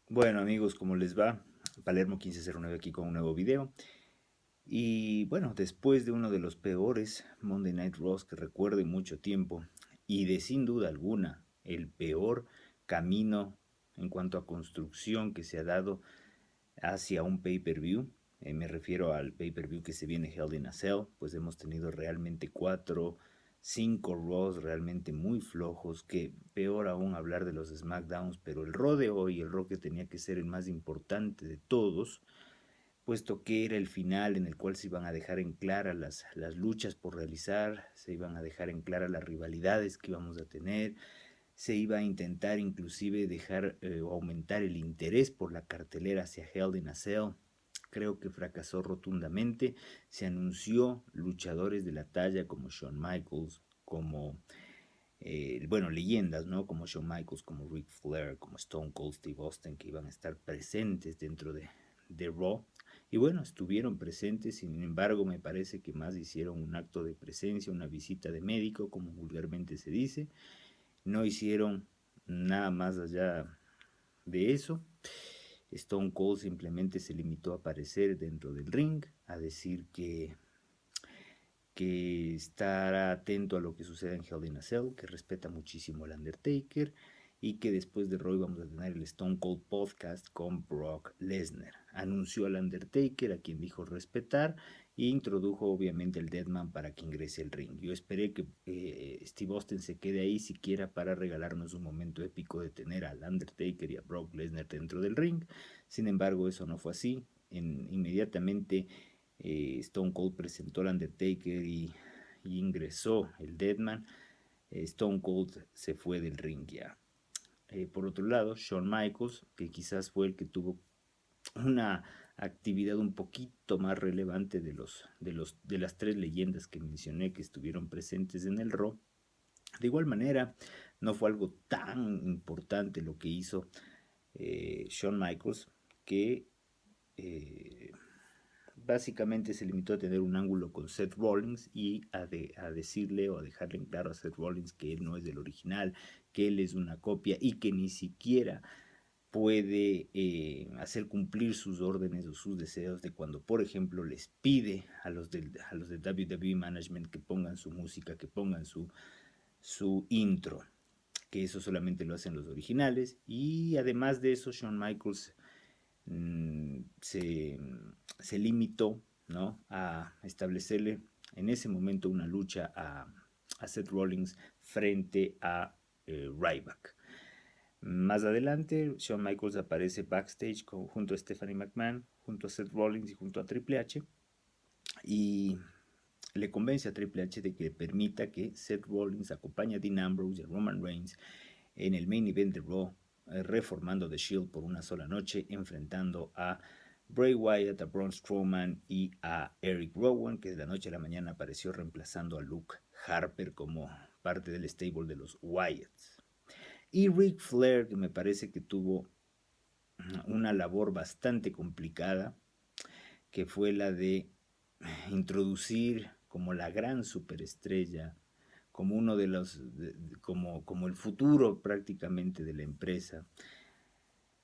Bueno amigos, ¿cómo les va? Palermo 1509 aquí con un nuevo video. Y bueno, después de uno de los peores Monday Night Raws que recuerdo en mucho tiempo, y de sin duda alguna el peor camino en cuanto a construcción que se ha dado hacia un pay-per-view, me refiero al pay-per-view que se viene Hell in a Cell, pues hemos tenido realmente 5 Raws realmente muy flojos, que peor aún hablar de los SmackDowns, pero el Raw de hoy, el Raw que tenía que ser el más importante de todos, puesto que era el final en el cual se iban a dejar en clara las luchas por realizar, se iban a dejar en clara las rivalidades que íbamos a tener, se iba a intentar inclusive dejar o aumentar el interés por la cartelera hacia Hell in a Cell. Creo que fracasó rotundamente. Se anunció luchadores de la talla como Shawn Michaels, como, bueno, leyendas, ¿no? Como Shawn Michaels, como Ric Flair, como Stone Cold Steve Austin, que iban a estar presentes dentro de Raw. Y bueno, estuvieron presentes, sin embargo, me parece que más hicieron un acto de presencia, una visita de médico, como vulgarmente se dice. No hicieron nada más allá de eso. Stone Cold simplemente se limitó a aparecer dentro del ring, a decir que estará atento a lo que suceda en Hell in a Cell, que respeta muchísimo al Undertaker y que después de Roy vamos a tener el Stone Cold Podcast con Brock Lesnar. Anunció al Undertaker, a quien dijo respetar, e introdujo obviamente el Deadman para que ingrese al ring. Yo esperé que Steve Austin se quede ahí siquiera para regalarnos un momento épico de tener al Undertaker y a Brock Lesnar dentro del ring. Sin embargo, eso no fue así. Inmediatamente Stone Cold presentó al Undertaker y ingresó el Deadman. Stone Cold se fue del ring ya. Por otro lado, Shawn Michaels, que quizás fue el que tuvo una actividad un poquito más relevante de las 3 leyendas que mencioné que estuvieron presentes en el Raw. De igual manera, no fue algo tan importante lo que hizo Shawn Michaels, que eh, básicamente se limitó a tener un ángulo con Seth Rollins y a decirle o a dejarle en claro a Seth Rollins que él no es del original, que él es una copia y que ni siquiera puede hacer cumplir sus órdenes o sus deseos de cuando, por ejemplo, les pide a los de WWE Management que pongan su música, que pongan su intro, que eso solamente lo hacen los originales. Y además de eso, Shawn Michaels mmm, se, se, limitó, ¿no?, a establecerle en ese momento una lucha a Seth Rollins frente a Ryback. Más adelante, Shawn Michaels aparece backstage junto a Stephanie McMahon, junto a Seth Rollins y junto a Triple H, y le convence a Triple H de que permita que Seth Rollins acompañe a Dean Ambrose y a Roman Reigns en el main event de Raw, reformando The Shield por una sola noche, enfrentando a Bray Wyatt, a Braun Strowman y a Eric Rowan, que de la noche a la mañana apareció reemplazando a Luke Harper como parte del stable de los Wyatts. Y Ric Flair, que me parece que tuvo una labor bastante complicada, que fue la de introducir como la gran superestrella, como uno de los, como el futuro prácticamente de la empresa,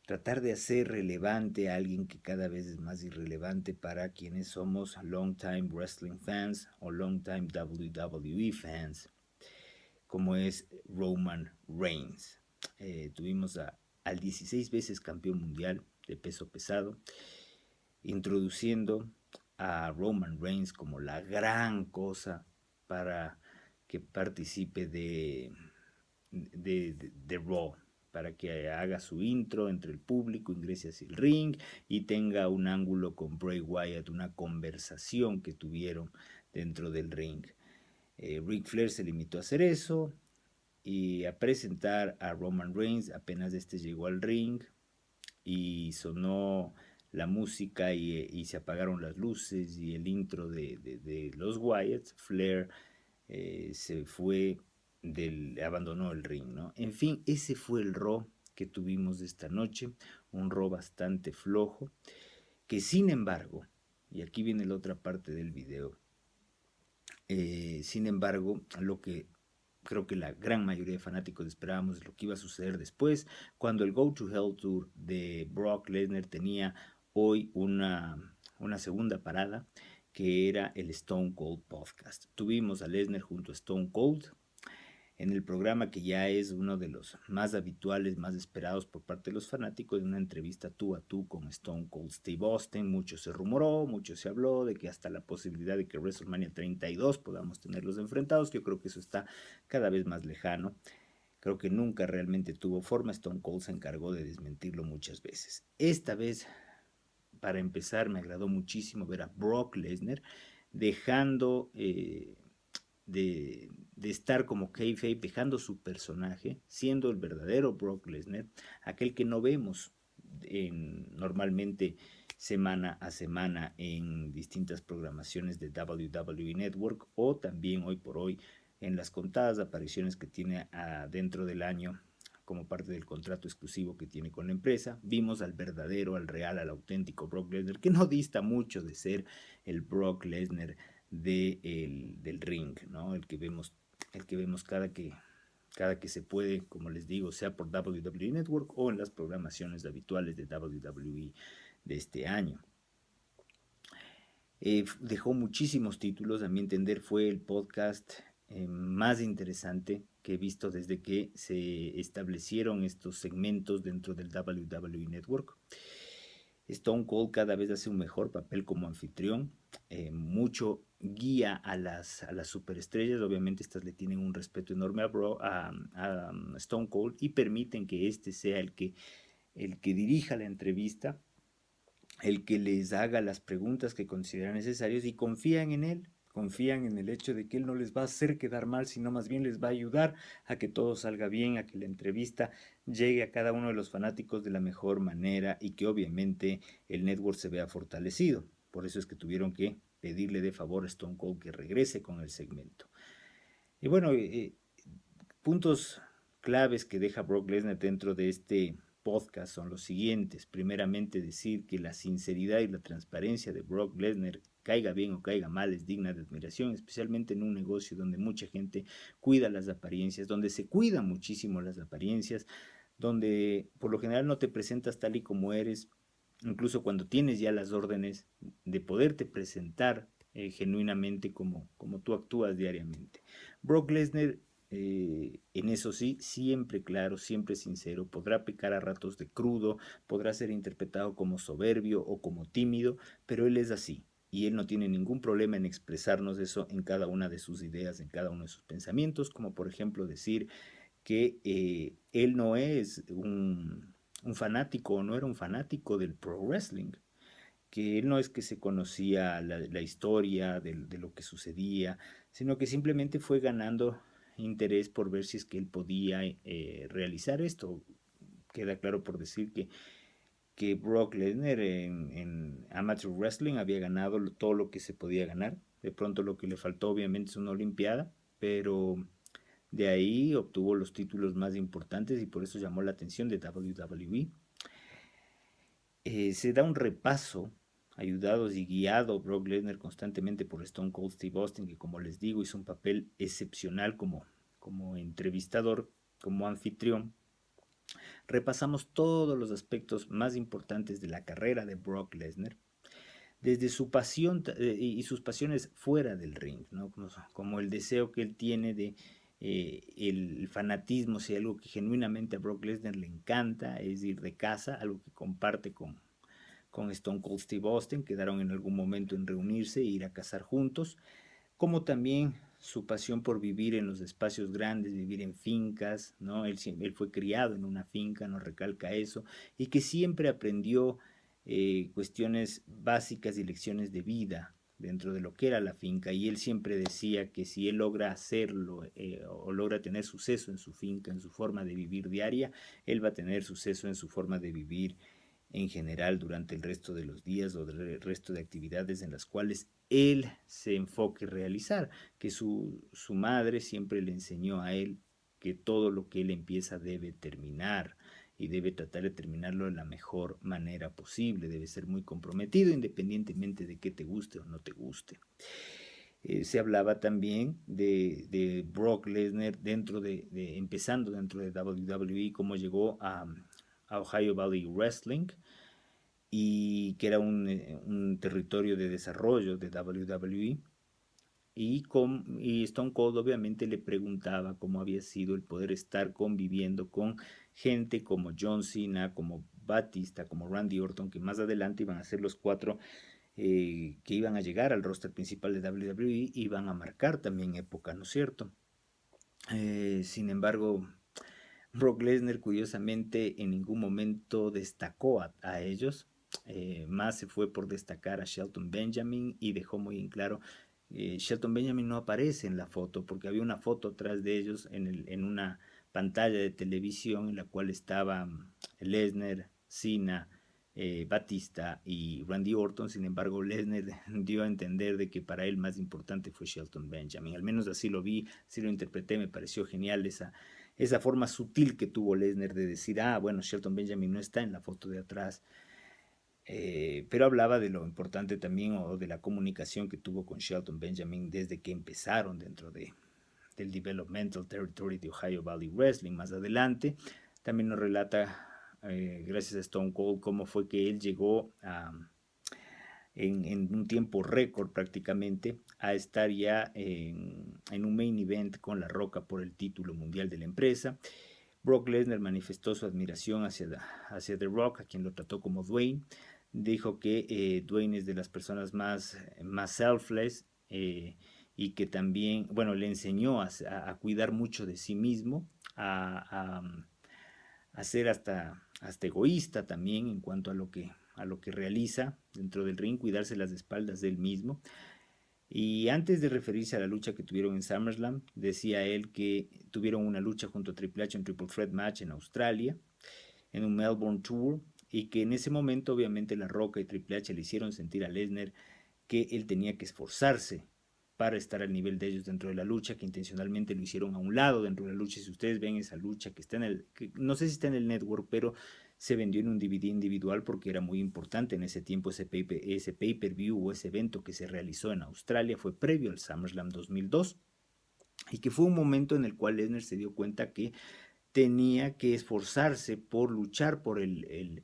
tratar de hacer relevante a alguien que cada vez es más irrelevante para quienes somos long time wrestling fans o long time WWE fans, como es Roman Reigns. Tuvimos al 16 veces campeón mundial de peso pesado, introduciendo a Roman Reigns como la gran cosa para que participe de Raw, para que haga su intro entre el público, ingrese hacia el ring y tenga un ángulo con Bray Wyatt, una conversación que tuvieron dentro del ring. Ric Flair se limitó a hacer eso y a presentar a Roman Reigns apenas este llegó al ring y sonó la música y se apagaron las luces y el intro de los Wyatt. Flair se fue abandonó el ring, ¿no? En fin, ese fue el Raw que tuvimos esta noche, un Raw bastante flojo, que sin embargo, y aquí viene la otra parte del video, sin embargo, lo que creo que la gran mayoría de fanáticos esperábamos lo que iba a suceder después, cuando el Go to Hell Tour de Brock Lesnar tenía hoy una segunda parada, que era el Stone Cold Podcast. Tuvimos a Lesnar junto a Stone Cold en el programa, que ya es uno de los más habituales, más esperados por parte de los fanáticos, en una entrevista tú a tú con Stone Cold Steve Austin. Mucho se rumoró, mucho se habló de que hasta la posibilidad de que WrestleMania 32 podamos tenerlos enfrentados. Yo creo que eso está cada vez más lejano. Creo que nunca realmente tuvo forma. Stone Cold se encargó de desmentirlo muchas veces. Esta vez, para empezar, me agradó muchísimo ver a Brock Lesnar dejando de estar como kayfabe, dejando su personaje, siendo el verdadero Brock Lesnar, aquel que no vemos normalmente semana a semana en distintas programaciones de WWE Network, o también hoy por hoy en las contadas apariciones que tiene dentro del año como parte del contrato exclusivo que tiene con la empresa. Vimos al verdadero, al real, al auténtico Brock Lesnar, que no dista mucho de ser el Brock Lesnar del ring, ¿no? El que vemos cada que se puede, como les digo, sea por WWE Network o en las programaciones habituales de WWE de este año. Dejó muchísimos títulos, a mi entender fue el podcast más interesante que he visto desde que se establecieron estos segmentos dentro del WWE Network. Stone Cold cada vez hace un mejor papel como anfitrión, mucho guía a las superestrellas. Obviamente estas le tienen un respeto enorme a Stone Cold y permiten que este sea el que dirija la entrevista, el que les haga las preguntas que consideran necesarias, y confían en él, confían en el hecho de que él no les va a hacer quedar mal, sino más bien les va a ayudar a que todo salga bien, a que la entrevista llegue a cada uno de los fanáticos de la mejor manera y que obviamente el network se vea fortalecido. Por eso es que tuvieron que pedirle de favor a Stone Cold que regrese con el segmento. Y bueno, puntos claves que deja Brock Lesnar dentro de este podcast son los siguientes. Primeramente, decir que la sinceridad y la transparencia de Brock Lesnar, caiga bien o caiga mal, es digna de admiración, especialmente en un negocio donde mucha gente cuida las apariencias, donde se cuidan muchísimo las apariencias, donde por lo general no te presentas tal y como eres, incluso cuando tienes ya las órdenes de poderte presentar genuinamente como tú actúas diariamente. Brock Lesnar, en eso sí, siempre claro, siempre sincero, podrá pecar a ratos de crudo, podrá ser interpretado como soberbio o como tímido, pero él es así. Y él no tiene ningún problema en expresarnos eso en cada una de sus ideas, en cada uno de sus pensamientos, como por ejemplo decir que él no es un fanático, o no era un fanático del pro wrestling, que él no es que se conocía la historia de lo que sucedía, sino que simplemente fue ganando interés por ver si es que él podía realizar esto. Queda claro por decir que Brock Lesnar en Amateur Wrestling había ganado todo lo que se podía ganar. De pronto lo que le faltó obviamente es una Olimpiada, pero de ahí obtuvo los títulos más importantes y por eso llamó la atención de WWE. Se da un repaso, ayudados y guiado Brock Lesnar constantemente por Stone Cold Steve Austin, que como les digo hizo un papel excepcional como entrevistador, como anfitrión. Repasamos todos los aspectos más importantes de la carrera de Brock Lesnar, desde su pasión y sus pasiones fuera del ring, ¿no? Como el deseo que él tiene de el fanatismo, si algo que genuinamente a Brock Lesnar le encanta es ir de casa, algo que comparte con Stone Cold Steve Austin, quedaron en algún momento en reunirse e ir a cazar juntos, como también su pasión por vivir en los espacios grandes, vivir en fincas, ¿no? Él fue criado en una finca, nos recalca eso, y que siempre aprendió cuestiones básicas y lecciones de vida dentro de lo que era la finca, y él siempre decía que si él logra hacerlo o logra tener suceso en su finca, en su forma de vivir diaria, él va a tener suceso en su forma de vivir en general durante el resto de los días o del resto de actividades en las cuales él se enfoque realizar, que su madre siempre le enseñó a él que todo lo que él empieza debe terminar y debe tratar de terminarlo de la mejor manera posible, debe ser muy comprometido independientemente de que te guste o no te guste. Se hablaba también de Brock Lesnar empezando dentro de WWE, cómo llegó a Ohio Valley Wrestling y que era un territorio de desarrollo de WWE. Y Stone Cold obviamente le preguntaba cómo había sido el poder estar conviviendo con gente como John Cena, como Batista, como Randy Orton, que más adelante iban a ser los cuatro que iban a llegar al roster principal de WWE, iban a marcar también época, ¿no es cierto? Sin embargo, Brock Lesnar curiosamente en ningún momento destacó a ellos, más se fue por destacar a Shelton Benjamin y dejó muy en claro, Shelton Benjamin no aparece en la foto porque había una foto atrás de ellos en una pantalla de televisión en la cual estaba Lesnar, Cena, Batista y Randy Orton. Sin embargo, Lesnar dio a entender de que para él más importante fue Shelton Benjamin, al menos así lo vi, así lo interpreté, me pareció genial esa forma sutil que tuvo Lesnar de decir, bueno, Shelton Benjamin no está en la foto de atrás, pero hablaba de lo importante también o de la comunicación que tuvo con Shelton Benjamin desde que empezaron del Developmental Territory de Ohio Valley Wrestling. Más adelante también nos relata, gracias a Stone Cold, cómo fue que él llegó en un tiempo récord prácticamente a estar ya en un main event con La Roca por el título mundial de la empresa. Brock Lesnar manifestó su admiración hacia The Rock, a quien lo trató como Dwayne. Dijo que Dwayne es de las personas más selfless y que también, bueno, le enseñó a cuidar mucho de sí mismo, a ser hasta egoísta también en cuanto a lo que realiza dentro del ring, cuidarse las espaldas de él mismo. Y antes de referirse a la lucha que tuvieron en SummerSlam, decía él que tuvieron una lucha junto a Triple H en Triple Threat Match en Australia, en un Melbourne Tour, y que en ese momento obviamente La Roca y Triple H le hicieron sentir a Lesnar que él tenía que esforzarse para estar al nivel de ellos dentro de la lucha, que intencionalmente lo hicieron a un lado dentro de la lucha. Si ustedes ven esa lucha que está no sé si está en el network, pero se vendió en un DVD individual porque era muy importante en ese tiempo ese pay-per-view o ese evento que se realizó en Australia, fue previo al SummerSlam 2002 y que fue un momento en el cual Lesnar se dio cuenta que tenía que esforzarse por luchar por el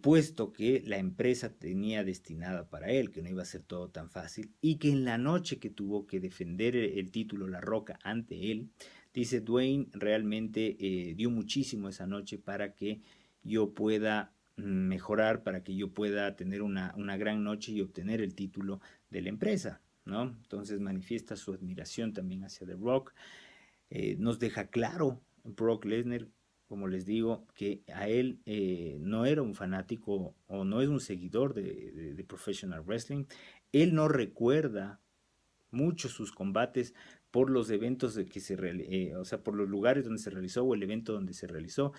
puesto que la empresa tenía destinada para él, que no iba a ser todo tan fácil, y que en la noche que tuvo que defender el título La Roca ante él, dice Dwayne, realmente dio muchísimo esa noche para que yo pueda mejorar, para que yo pueda tener una gran noche y obtener el título de la empresa, ¿no? Entonces manifiesta su admiración también hacia The Rock. Nos deja claro Brock Lesnar, como les digo, que a él no era un fanático o no es un seguidor de Professional Wrestling. Él no recuerda mucho sus combates por los eventos o sea, por los lugares donde se realizó o el evento donde se realizó.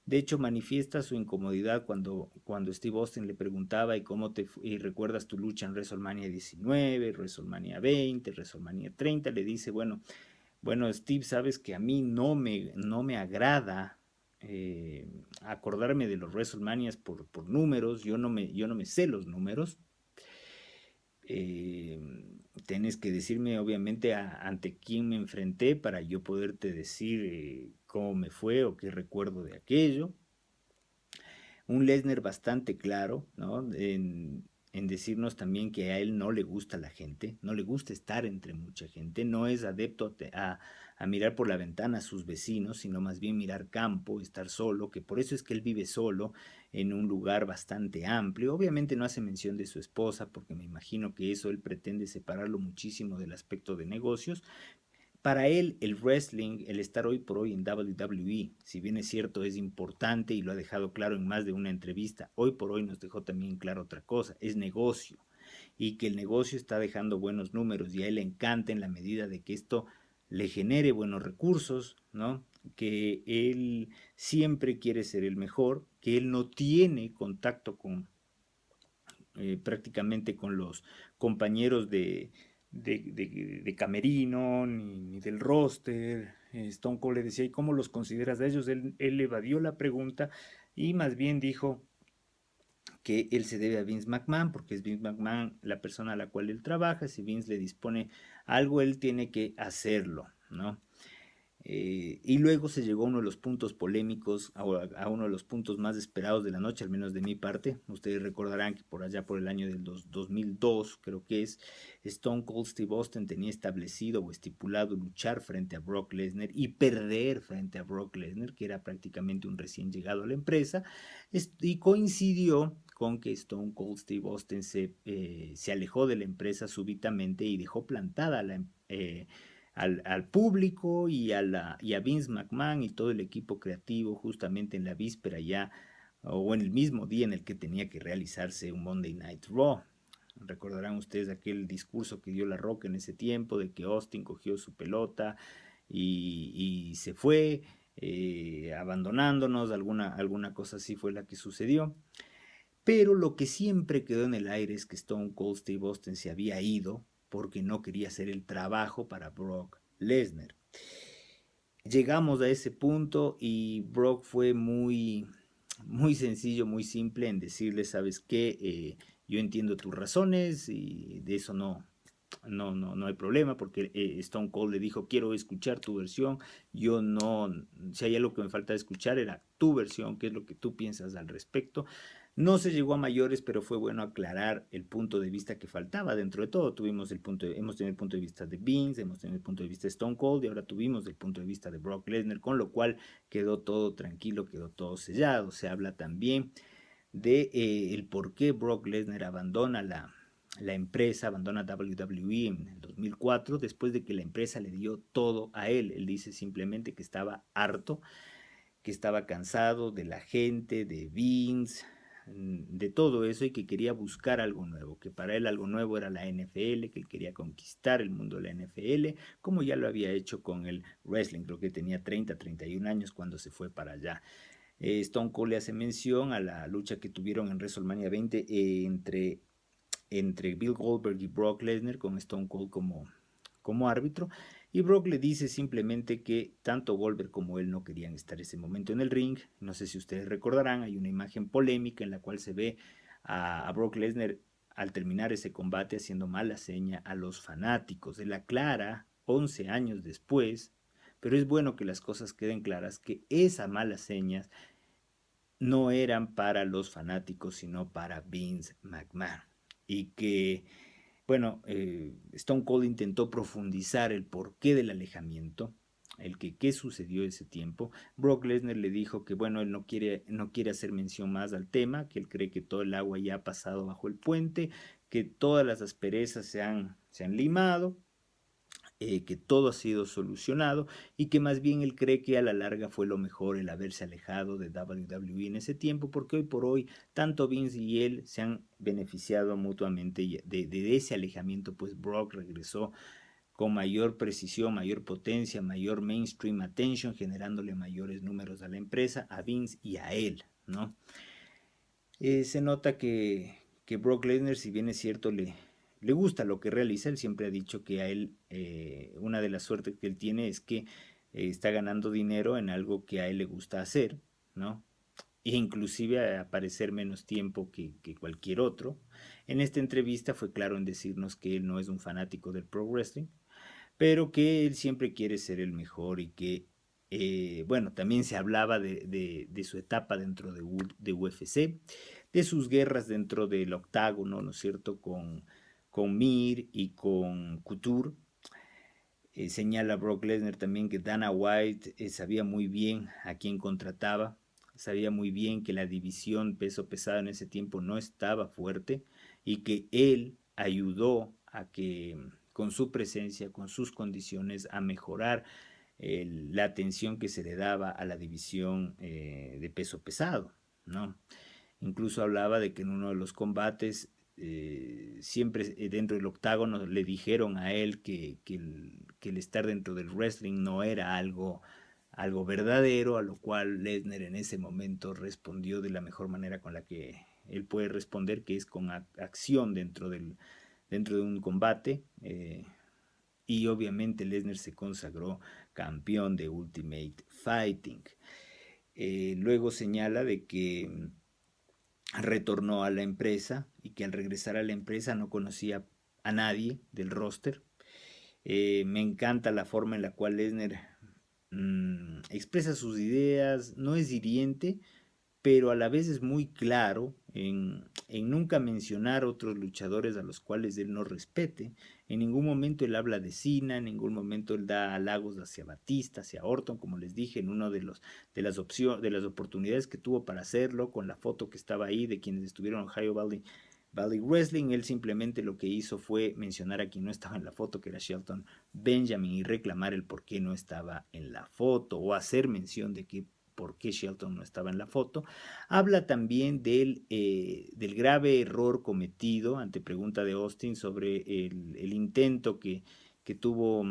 De hecho, manifiesta su incomodidad cuando Steve Austin le preguntaba y recuerdas tu lucha en WrestleMania 19, WrestleMania 20, WrestleMania 30, le dice, bueno, Steve, sabes que a mí no me agrada acordarme de los WrestleManias por números, yo no me sé los números. Eh, Tienes que decirme obviamente ante quién me enfrenté para yo poderte decir cómo me fue o qué recuerdo de aquello. Un Lesnar bastante claro, ¿no? En decirnos también que a él no le gusta la gente, no le gusta estar entre mucha gente, no es adepto a mirar por la ventana a sus vecinos, sino más bien mirar campo, estar solo, que por eso es que él vive solo en un lugar bastante amplio. Obviamente no hace mención de su esposa, porque me imagino que eso él pretende separarlo muchísimo del aspecto de negocios. Para él, el wrestling, el estar hoy por hoy en WWE, si bien es cierto, es importante y lo ha dejado claro en más de una entrevista, hoy por hoy nos dejó también claro otra cosa, es negocio y que el negocio está dejando buenos números y a él le encanta en la medida de que esto le genere buenos recursos, ¿no? Que él siempre quiere ser el mejor, que él no tiene contacto prácticamente con los compañeros de camerino, ni del roster. Stone Cold le decía, ¿y cómo los consideras a ellos? Él evadió la pregunta y más bien dijo que él se debe a Vince McMahon, porque es Vince McMahon la persona a la cual él trabaja. Si Vince le dispone algo, él tiene que hacerlo, ¿no? Y luego se llegó a uno de los puntos polémicos, a uno de los puntos más esperados de la noche, al menos de mi parte. Ustedes recordarán que por allá por el año del 2002, creo que es, Stone Cold Steve Austin tenía establecido o estipulado luchar frente a Brock Lesnar y perder frente a Brock Lesnar, que era prácticamente un recién llegado a la empresa, y coincidió con que Stone Cold Steve Austin se alejó de la empresa súbitamente y dejó plantada al público y a Vince McMahon y todo el equipo creativo justamente en la víspera ya o en el mismo día en el que tenía que realizarse un Monday Night Raw. Recordarán ustedes aquel discurso que dio La Roca en ese tiempo de que Austin cogió su pelota y se fue abandonándonos, alguna cosa así fue la que sucedió. Pero lo que siempre quedó en el aire es que Stone Cold Steve Austin se había ido porque no quería hacer el trabajo para Brock Lesnar. Llegamos a ese punto y Brock fue muy sencillo, muy simple en decirle, ¿sabes qué? Yo entiendo tus razones y de eso no hay problema porque Stone Cold le dijo, quiero escuchar tu versión, yo no, si hay algo que me falta escuchar era tu versión, qué es lo que tú piensas al respecto. No se llegó a mayores, pero fue bueno aclarar el punto de vista que faltaba. Dentro de todo, hemos tenido el punto de vista de Vince, hemos tenido el punto de vista de Stone Cold y ahora tuvimos el punto de vista de Brock Lesnar, con lo cual quedó todo tranquilo, quedó todo sellado. Se habla también de el por qué Brock Lesnar abandona la empresa, abandona WWE en el 2004, después de que la empresa le dio todo a él. Él dice simplemente que estaba harto, que estaba cansado de la gente, de Vince, de todo eso y que quería buscar algo nuevo, que para él algo nuevo era la NFL, que él quería conquistar el mundo de la NFL, como ya lo había hecho con el wrestling, creo que tenía 31 años cuando se fue para allá. Stone Cold le hace mención a la lucha que tuvieron en WrestleMania 20 entre Bill Goldberg y Brock Lesnar con Stone Cold como árbitro. Y Brock le dice simplemente que tanto Goldberg como él no querían estar ese momento en el ring. No sé si ustedes recordarán, hay una imagen polémica en la cual se ve a Brock Lesnar al terminar ese combate haciendo mala seña a los fanáticos. Él aclara 11 años después, pero es bueno que las cosas queden claras, que esas malas señas no eran para los fanáticos, sino para Vince McMahon. Y que, bueno, Stone Cold intentó profundizar el porqué del alejamiento, el que qué sucedió ese tiempo. Brock Lesnar le dijo que, bueno, él no quiere hacer mención más al tema, que él cree que todo el agua ya ha pasado bajo el puente, que todas las asperezas se han limado, que todo ha sido solucionado y que más bien él cree que a la larga fue lo mejor el haberse alejado de WWE en ese tiempo, porque hoy por hoy tanto Vince y él se han beneficiado mutuamente de ese alejamiento, pues Brock regresó con mayor precisión, mayor potencia, mayor mainstream attention, generándole mayores números a la empresa, a Vince y a él, ¿no? Se nota que Brock Lesnar, si bien es cierto, le gusta lo que realiza. Él siempre ha dicho que a él, una de las suertes que él tiene es que está ganando dinero en algo que a él le gusta hacer, ¿no? E inclusive aparecer menos tiempo que cualquier otro. En esta entrevista fue claro en decirnos que él no es un fanático del pro wrestling, pero que él siempre quiere ser el mejor y que, bueno, también se hablaba de su etapa dentro de UFC, de sus guerras dentro del octágono, ¿no es cierto?, con Mir y con Couture. Señala Brock Lesnar también que Dana White sabía muy bien a quién contrataba, sabía muy bien que la división peso pesado en ese tiempo no estaba fuerte y que él ayudó a que con su presencia, con sus condiciones, a mejorar la atención que se le daba a la división de peso pesado, ¿no? Incluso hablaba de que en uno de los combates siempre dentro del octágono le dijeron a él que el estar dentro del wrestling no era algo verdadero, a lo cual Lesnar en ese momento respondió de la mejor manera con la que él puede responder, que es con acción dentro de un combate. Y obviamente Lesnar se consagró campeón de Ultimate Fighting. Luego señala de que retornó a la empresa y que al regresar a la empresa no conocía a nadie del roster. Me encanta la forma en la cual Lesnar expresa sus ideas, no es hiriente, pero a la vez es muy claro en nunca mencionar otros luchadores a los cuales él no respete. En ningún momento él habla de Cena, en ningún momento él da halagos hacia Batista, hacia Orton, como les dije, en uno de las oportunidades que tuvo para hacerlo, con la foto que estaba ahí de quienes estuvieron en Ohio Valley Wrestling. Él simplemente lo que hizo fue mencionar a quien no estaba en la foto, que era Shelton Benjamin, y reclamar el por qué no estaba en la foto, o hacer mención de que por qué Shelton no estaba en la foto. Habla también del grave error cometido, ante pregunta de Austin, sobre el intento que tuvo,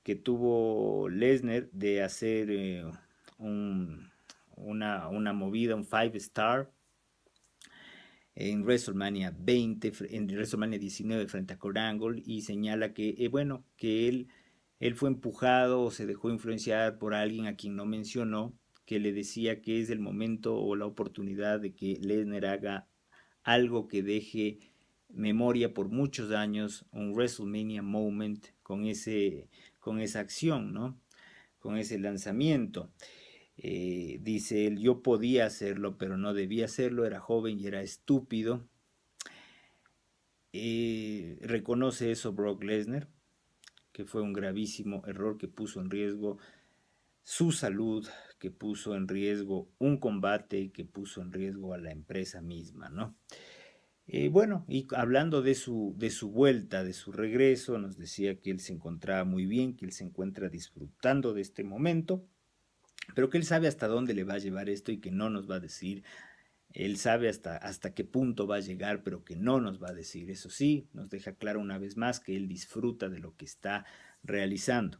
que tuvo Lesnar de hacer un, una movida, un 5-star en WrestleMania 20, en WrestleMania 19 frente a Kurt Angle, y señala que, bueno, que él fue empujado o se dejó influenciar por alguien a quien no mencionó, que le decía que es el momento o la oportunidad de que Lesnar haga algo que deje memoria por muchos años, un WrestleMania moment con esa acción, ¿no? Con ese lanzamiento. Dice él, yo podía hacerlo, pero no debía hacerlo, era joven y era estúpido. Reconoce eso Brock Lesnar, que fue un gravísimo error que puso en riesgo su salud, que puso en riesgo un combate, que puso en riesgo a la empresa misma, ¿no? Bueno, y hablando de su vuelta, de su regreso, nos decía que él se encontraba muy bien, que él se encuentra disfrutando de este momento, pero que él sabe hasta dónde le va a llevar esto y que no nos va a decir. Él sabe hasta qué punto va a llegar, pero que no nos va a decir. Eso sí, nos deja claro una vez más que él disfruta de lo que está realizando.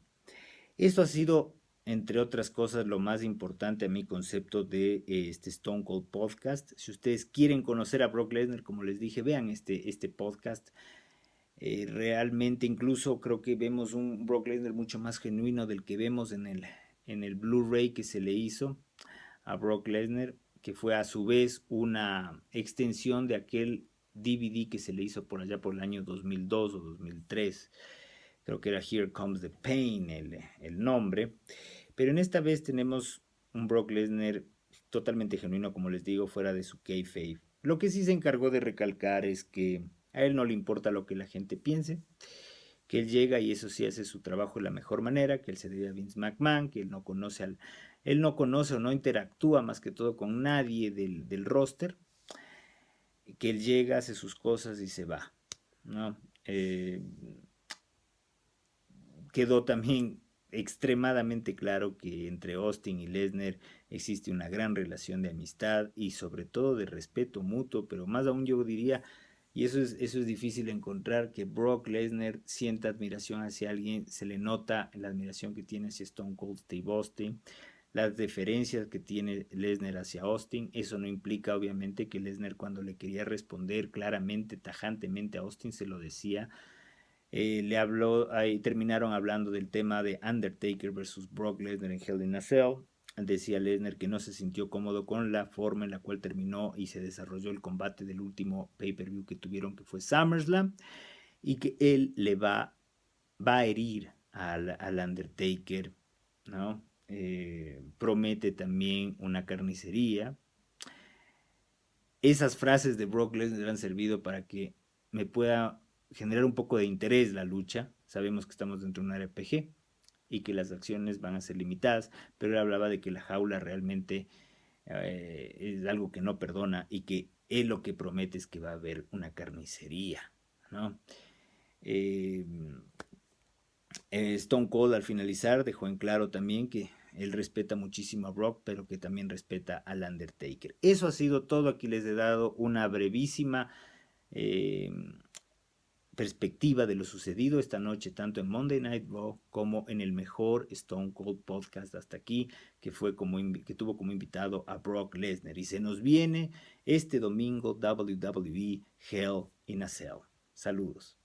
Esto ha sido, entre otras cosas, lo más importante a mi concepto de este Stone Cold Podcast. Si ustedes quieren conocer a Brock Lesnar, como les dije, vean este podcast. Realmente incluso creo que vemos un Brock Lesnar mucho más genuino del que vemos en el Blu-ray que se le hizo a Brock Lesnar, que fue a su vez una extensión de aquel DVD que se le hizo por allá por el año 2002 o 2003. Creo que era Here Comes the Pain el nombre. Pero en esta vez tenemos un Brock Lesnar totalmente genuino, como les digo, fuera de su kayfabe. Lo que sí se encargó de recalcar es que a él no le importa lo que la gente piense, que él llega y eso sí hace su trabajo de la mejor manera, que él se debe a Vince McMahon, que él no conoce o no interactúa más que todo con nadie del roster, que él llega, hace sus cosas y se va, ¿no? Quedó también extremadamente claro que entre Austin y Lesnar existe una gran relación de amistad y sobre todo de respeto mutuo, pero más aún yo diría, y eso es difícil de encontrar, que Brock Lesnar sienta admiración hacia alguien, se le nota la admiración que tiene hacia Stone Cold Steve Austin, las deferencias que tiene Lesnar hacia Austin. Eso no implica obviamente que Lesnar, cuando le quería responder claramente, tajantemente a Austin, se lo decía. Le habló, ahí terminaron hablando del tema de Undertaker versus Brock Lesnar en Hell in a Cell. Decía Lesnar que no se sintió cómodo con la forma en la cual terminó y se desarrolló el combate del último pay-per-view que tuvieron, que fue SummerSlam, y que él va a herir al Undertaker, ¿no? Promete también una carnicería. Esas frases de Brock Lesnar han servido para que me pueda generar un poco de interés la lucha. Sabemos que estamos dentro de un RPG y que las acciones van a ser limitadas, pero él hablaba de que la jaula realmente es algo que no perdona y que él lo que promete es que va a haber una carnicería, ¿no? Eh, Stone Cold al finalizar dejó en claro también que él respeta muchísimo a Brock, pero que también respeta al Undertaker. Eso ha sido todo. Aquí les he dado una brevísima eh, perspectiva de lo sucedido esta noche, tanto en Monday Night Raw como en el mejor Stone Cold Podcast hasta aquí, que tuvo como invitado a Brock Lesnar. Y se nos viene este domingo WWE Hell in a Cell. Saludos.